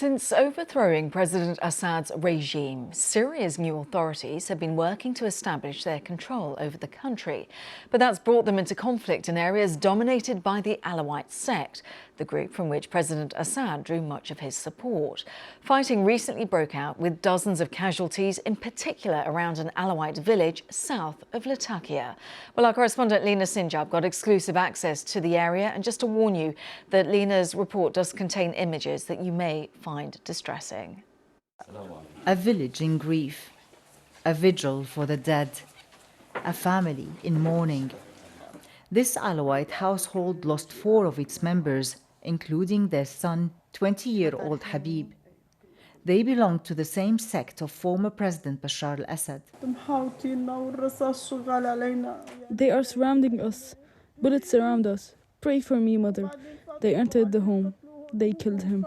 Since overthrowing President Assad's regime, Syria's new authorities have been working to establish their control over the country. But that's brought them into conflict in areas dominated by the Alawite sect, the group from which President Assad drew much of his support. Fighting recently broke out with dozens of casualties, in particular around an Alawite village south of Latakia. Well, our correspondent Lina Sonja got exclusive access to the area, and just to warn you that Lina's report does contain images that you may find distressing. A village in grief, a vigil for the dead, a family in mourning. This Alawite household lost 4 of its members, including their son, 20-year-old Habib. They belong to the same sect of former President Bashar al-Assad. They are surrounding us. Bullets surround us. Pray for me, mother. They entered the home. They killed him.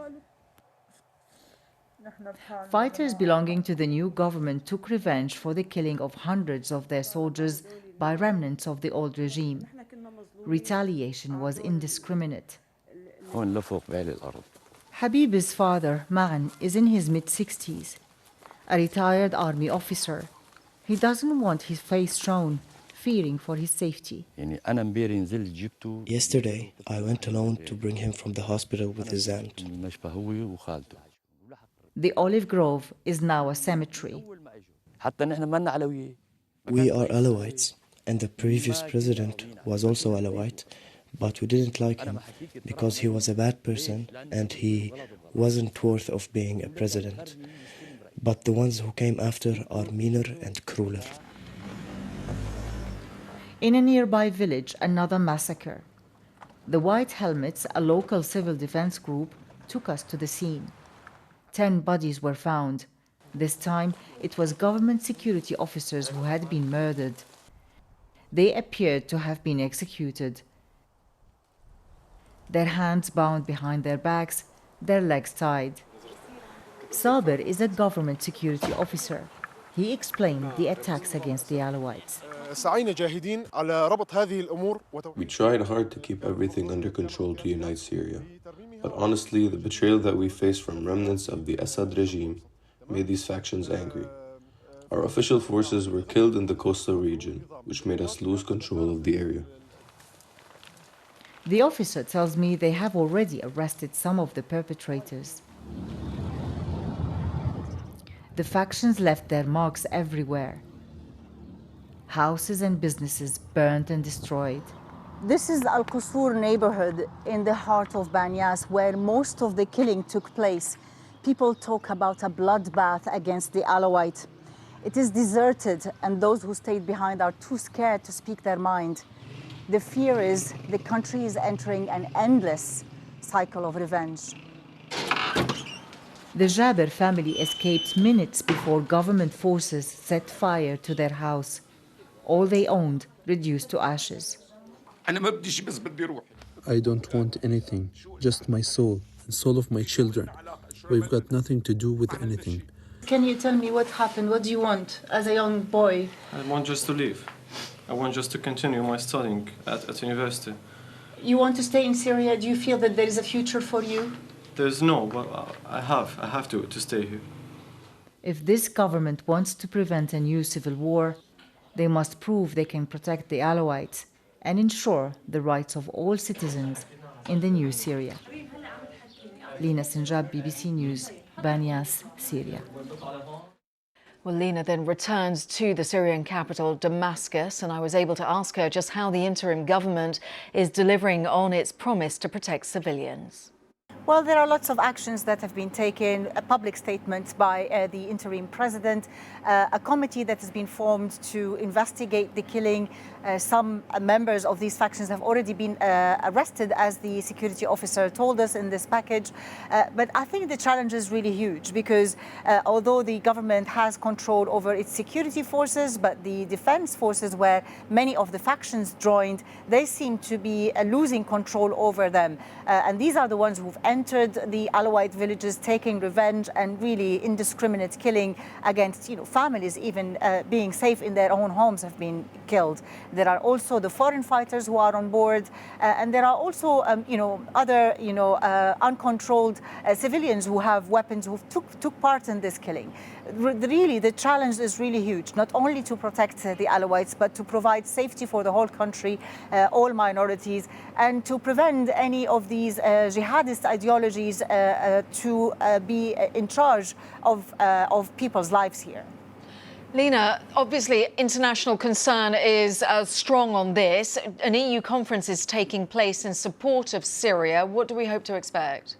Fighters belonging to the new government took revenge for the killing of hundreds of their soldiers by remnants of the old regime. Retaliation was indiscriminate. Habib's father, Ma'an, is in his mid-60s, a retired army officer. He doesn't want his face shown, fearing for his safety. Yesterday, I went alone to bring him from the hospital with his aunt. The olive grove is now a cemetery. We are Alawites, and the previous president was also Alawite, but we didn't like him because he was a bad person and he wasn't worth of being a president. But the ones who came after are meaner and crueler. In a nearby village, another massacre. The White Helmets, a local civil defense group, took us to the scene. 10 bodies were found. This time, it was government security officers who had been murdered. They appeared to have been executed. Their hands bound behind their backs, their legs tied. Saber is a government security officer. He explained the attacks against the Alawites. We tried hard to keep everything under control to unite Syria. But honestly, the betrayal that we faced from remnants of the Assad regime made these factions angry. Our official forces were killed in the coastal region, which made us lose control of the area. The officer tells me they have already arrested some of the perpetrators. The factions left their marks everywhere. Houses and businesses burned and destroyed. This is Al Qusur neighborhood in the heart of Banyas, where most of the killing took place. People talk about a bloodbath against the Alawite. It is deserted, and those who stayed behind are too scared to speak their mind. The fear is the country is entering an endless cycle of revenge. The Jaber family escaped minutes before government forces set fire to their house. All they owned reduced to ashes. I don't want anything, just my soul and soul of my children. We've got nothing to do with anything. Can you tell me what happened? What do you want as a young boy? I want just to leave. I want just to continue my studying at university. You want to stay in Syria? Do you feel that there is a future for you? There's no, but I have to stay here. If this government wants to prevent a new civil war, they must prove they can protect the Alawites and ensure the rights of all citizens in the new Syria. Lina Sonja, BBC News, Banyas, Syria. Well, Lina then returns to the Syrian capital, Damascus, and I was able to ask her just how the interim government is delivering on its promise to protect civilians. Well, there are lots of actions that have been taken, a public statement by the interim president, a committee that has been formed to investigate the killing. Some members of these factions have already been arrested, as the security officer told us in this package. But I think the challenge is really huge because although the government has control over its security forces, but the defense forces where many of the factions joined, they seem to be losing control over them. And these are the ones who've entered entered the Alawite villages, taking revenge and really indiscriminate killing against families, even being safe in their own homes, have been killed. There are also the foreign fighters who are on board, and there are also other uncontrolled civilians who have weapons who took part in this killing. Really, the challenge is really huge, not only to protect the Alawites, but to provide safety for the whole country, all minorities, and to prevent any of these jihadist ideologies to be in charge of people's lives here. Lina, obviously international concern is strong on this. An EU conference is taking place in support of Syria. What do we hope to expect?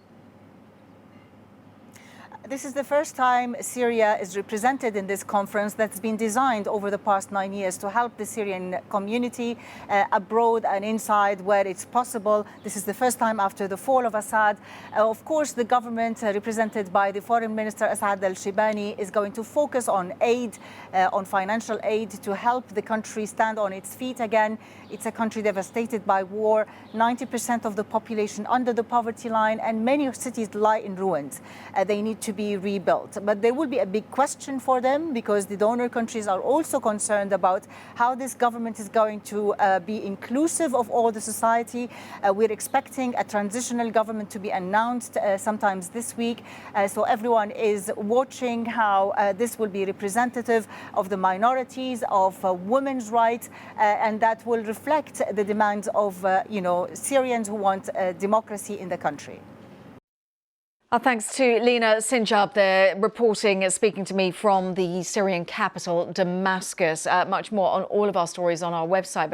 This is the first time Syria is represented in this conference that's been designed over the past 9 years to help the Syrian community abroad and inside where it's possible. This is the first time after the fall of Assad. Of course, the government represented by the Foreign Minister Assad al-Shibani is going to focus on aid, on financial aid to help the country stand on its feet again. It's a country devastated by war, 90% of the population under the poverty line, and many cities lie in ruins. They need to be rebuilt. But there will be a big question for them because the donor countries are also concerned about how this government is going to be inclusive of all the society. We're expecting a transitional government to be announced sometimes this week. So everyone is watching how this will be representative of the minorities, of women's rights, and that will reflect the demands of Syrians who want democracy in the country. Our thanks to Lina Sonja there, reporting, speaking to me from the Syrian capital, Damascus. Much more on all of our stories on our website.